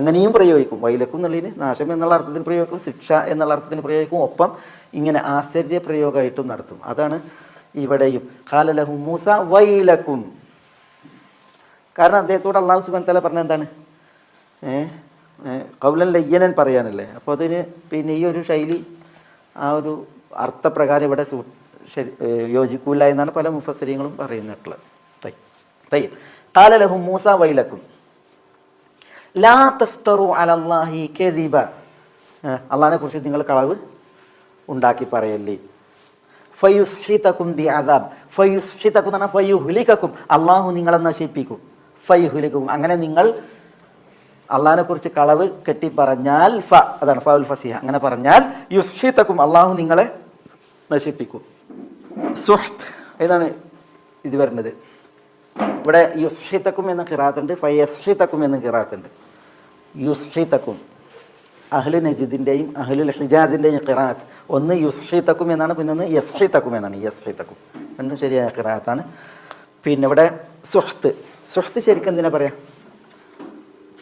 അങ്ങനെയും പ്രയോഗിക്കും. വൈലക്കും എന്നുള്ളതിന് നാശം എന്നുള്ള അർത്ഥത്തിൽ പ്രയോഗിക്കും, ശിക്ഷ എന്നുള്ള അർത്ഥത്തിൽ പ്രയോഗിക്കും, ഒപ്പം ഇങ്ങനെ ആശ്ചര്യ പ്രയോഗമായിട്ടും നടത്തും. അതാണ് ഇവിടെയും ഖാലലഹു മൂസ വൈലക്കും. കാരണം അദ്ദേഹത്തോട് അള്ളാഹു സുബ്ഹാനഹു വ തആല പറഞ്ഞ എന്താണ്? ഖൗലൻ ലയ്യനൻ പറയാനല്ലേ. അപ്പോൾ അതിന് പിന്നെ ഈ ഒരു ശൈലി ആ ഒരു അർത്ഥപ്രകാരം ഇവിടെ യോജിക്കൂല എന്നാണ് പല മുഫസ്സിരീങ്ങളും പറയുന്നിട്ടുള്ളത്. ഖാലലഹു മൂസ വൈലക്കും ലാ തഫ്തറു അലല്ലാഹി കദിബ. അള്ളാഹിനെ കുറിച്ച് നിങ്ങൾ കളവ് ഉണ്ടാക്കി പറയല്ലേ. ഫയുസ്ഹിതകും ബിഅദാബ്. ഫയുസ്ഹിതകും എന്ന് പറഞ്ഞാൽ ഫയുഹ്ലികകും, അള്ളാഹു നിങ്ങളെ നശിപ്പിക്കും. ഫയുഹ്ലികകും, അങ്ങനെ നിങ്ങൾ അള്ളാഹിനെ കുറിച്ച് കളവ് കെട്ടി പറഞ്ഞാൽ അതാണ് ഫഉൽ ഫസിഹ. അങ്ങനെ പറഞ്ഞാൽ യുസ്ഹിതകും, അള്ളാഹു നിങ്ങളെ നശിപ്പിക്കും. സുഹ്ത് ഏതാണ് ഇത് വരുന്നത്? ഇവിടെ യുസ്ഹിതക്കും എന്ന ഖിറാഅത്തുണ്ട്, ഫയസ്ഹിതക്കും എന്ന ഖിറാഅത്തുണ്ട്. യുസ്ഹിതക്കും അഹ്ലു നജിദിൻ്റെയും അഹ്ലുൽ ഹിജാസിൻ്റെയും ഖിറാഅത്ത്. ഒന്ന് യുസ്ഹിതക്കും എന്നാണ്, പിന്നെ ഒന്ന് യസ്ഹിതക്കും എന്നാണ്. യസ്ഹിതക്കും രണ്ടും ശരിയായ ഖിറാഅത്താണ്. പിന്നെ ഇവിടെ സുഹ്ത്ത്. സുഹ്ത്ത് ശരിക്കും എന്തിനാ പറയാ?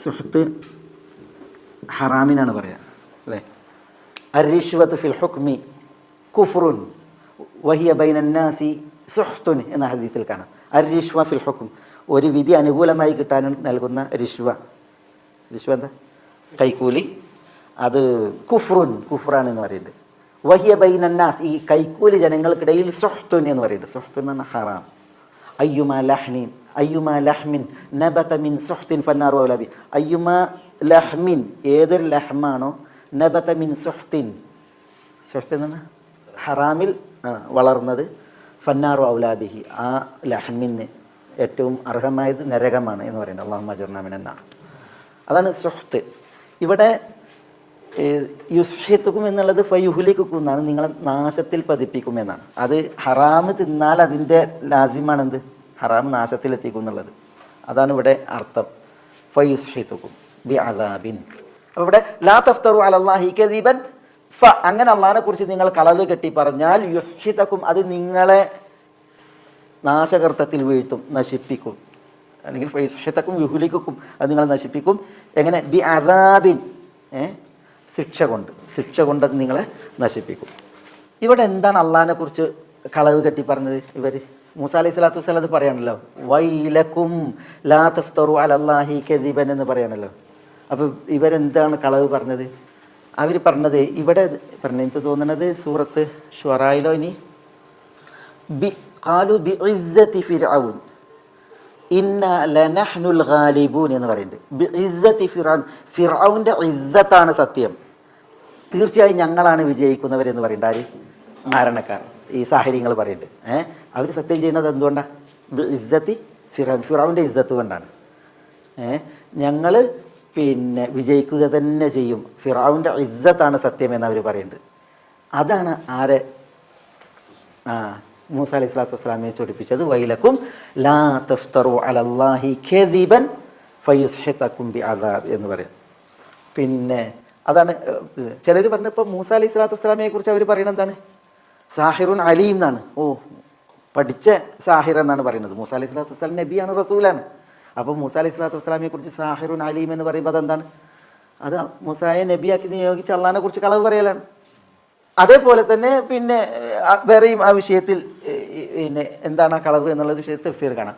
സുഹ്ത്ത് ഹറാമിനാണ് പറയാ അല്ലേ. അർരിശ്വത്ത് ഫിൽ ഹുക്മി കുഫ്റുൻ വഹിയ ബൈനന്നാസി സുഹ്തുൻ എന്ന ഹദീസിൽ കാണാം. അർരിശ്വ ഫിൽ ഹുക്ം, ഒരു വിധി അനുകൂലമായി കിട്ടാൻ നൽകുന്ന റിശ്വ. റിശ്വ എന്താ? കൈക്കൂലി. അത് കുഫ്റാണ് എന്ന് പറയുന്നുണ്ട്. വഹിയ ബൈനന്നാസ്, ഈ കൈക്കൂലി ജനങ്ങൾക്കിടയിൽ സുഹ്തുൻ എന്ന് പറയുന്നുണ്ട്. സുഹ്തുൻ എന്ന് പറഞ്ഞാൽ ഹറാം. അയ്യുമാ ലഹ്മിൻ നബത മിൻ സുഹ്തിൻ ഫന്നാറു ഔലാ ബിഹി. അയ്യുമാ ലഹ്മിൻ, ഏതൊരു ലഹ്മാണോ, നബത മിൻ സുഹ്തിൻ, സുഹ്ത് എന്ന് പറഞ്ഞാൽ ഹറാമിൽ വളർന്നത്, ഫന്നാറു ഔലാ ബിഹി, ആ ലഹ്മിന് ഏറ്റവും അർഹമായത് നരകമാണ് എന്ന് പറയുന്നത്. അല്ലാഹുമ്മ അജിർനാ മിനന്നാർ. അതാണ് സുഹ്ത്ത്. ഇവിടെ യുസ്ഹിത്തുക്കും എന്നുള്ളത് ഫയുഹ്ലിക്കും എന്നാണ്, നിങ്ങളെ നാശത്തിൽ പതിപ്പിക്കും എന്നാണ്. അത് ഹറാമ് തിന്നാൽ അതിൻ്റെ ലാസിമാണെന്ത്? ഹറാം നാശത്തിലെത്തിക്കും എന്നുള്ളത്. അതാണ് ഇവിടെ അർത്ഥം. ഫയുസ്ഹിത്തുക്കും ബി അദാബിൻ. അപ്പോൾ ഇവിടെ ലാ തഫ്തറു അലല്ലാഹി കദിബൻ, അങ്ങനെ അള്ളാഹിനെ കുറിച്ച് നിങ്ങൾ കളവ് കെട്ടി പറഞ്ഞാൽ യുസ്ഹിതക്കും, അത് നിങ്ങളെ നാശകർത്തത്തിൽ വീഴ്ത്തും, നശിപ്പിക്കും. അല്ലെങ്കിൽ ഫയുസ്ഹിതക്കും യുഹ്ലിക്കും, അത് നിങ്ങളെ നശിപ്പിക്കും. എങ്ങനെ? ബി അദാബിൻ, ശിക്ഷ കൊണ്ട് അത് നിങ്ങളെ നശിപ്പിക്കും. ഇവിടെ എന്താണ് അള്ളാഹിനെ കുറിച്ച് കളവ് കെട്ടി പറഞ്ഞത്? ഇവർ മൂസ അലൈഹി സ്വലാത്തു വസ്സലാം അത് പറയാണല്ലോ, വൈലക്കും ലാ തഫ്തറു അലല്ലാഹി കദിബൻ എന്ന് പറയാണല്ലോ. അപ്പോൾ ഇവരെന്താണ് കളവ് പറഞ്ഞത്? അവർ പറഞ്ഞത് ഇവിടെ പറഞ്ഞു, എനിക്ക് തോന്നുന്നത് സൂറത്ത് ഷുറായിലോ, ഇനി ഖാലു ബിഇസ്സതി ഫിർഔൻ ഇന്നാ ലനഹ്നുൽ ഗാലിബൂൻ എന്ന് പറയുന്നുണ്ട്. ബിഇസ്സതി ഫിർഔൻ, ഫിർഔൻ്റെ ഇസ്സത്താണ് സത്യം, തീർച്ചയായും ഞങ്ങളാണ് വിജയിക്കുന്നവരെന്ന് പറയുന്നുണ്ട്. ആര്? മാരണക്കാർ, ഈ സാഹചര്യങ്ങൾ പറയുന്നുണ്ട്. അവർ സത്യം ചെയ്യുന്നത് എന്തുകൊണ്ടാണ്? ബിഇസ്സതി ഫിർഔൻ, ഫിർഔൻ്റെ ഇസ്സത്ത് കൊണ്ടാണ്. ഞങ്ങൾ പിന്നെ വിജയിക്കുക തന്നെ ചെയ്യും, ഫിർഔൻ്റെ ഇസ്സത്താണ് സത്യം എന്ന് അവർ പറയുന്നുണ്ട്. അതാണ് ആരെ? മൂസ അലൈഹി സ്വലാത്തു വസ്സലാമിനെ ചോദിപ്പിച്ചത്. വൈലക്കും ലാ തഫ്തറു അലല്ലാഹി കദിബൻ ഫയുസ്ഹിതക്കും ബിഅദാബ് എന്ന് പറയും. പിന്നെ അതാണ് ചിലർ പറഞ്ഞത്, ഇപ്പോൾ മൂസ അലൈഹി സ്വലാത്തു വസ്സലാമിനെ കുറിച്ച് അവർ പറയുന്നത് എന്താണ്? സാഹിറുൻ അലീം എന്നാണ്. പഠിച്ച സാഹിർ എന്നാണ് പറയുന്നത്. മൂസ അലൈഹി സ്വലാത്തു വസ്സലാം നബിയാണ്, റസൂലാണ്. അപ്പോൾ മൂസ അലൈഹി സ്വലാത്തു വസ്സലാമിനെ കുറിച്ച് സാഹിറുൻ അലീം എന്ന് പറയുമ്പോൾ അതെന്താണ്? അത് മൂസയെ നബിയാക്കി നിയോഗിച്ച് അള്ളാഹിനെ കുറിച്ച് കളവ് പറയലാണ്. അതേപോലെ തന്നെ പിന്നെ വേറെയും ആ വിഷയത്തിൽ പിന്നെ എന്താണ് ആ കളവ് എന്നുള്ള വിഷയത്തിൽ തഫ്സീർ കാണാം.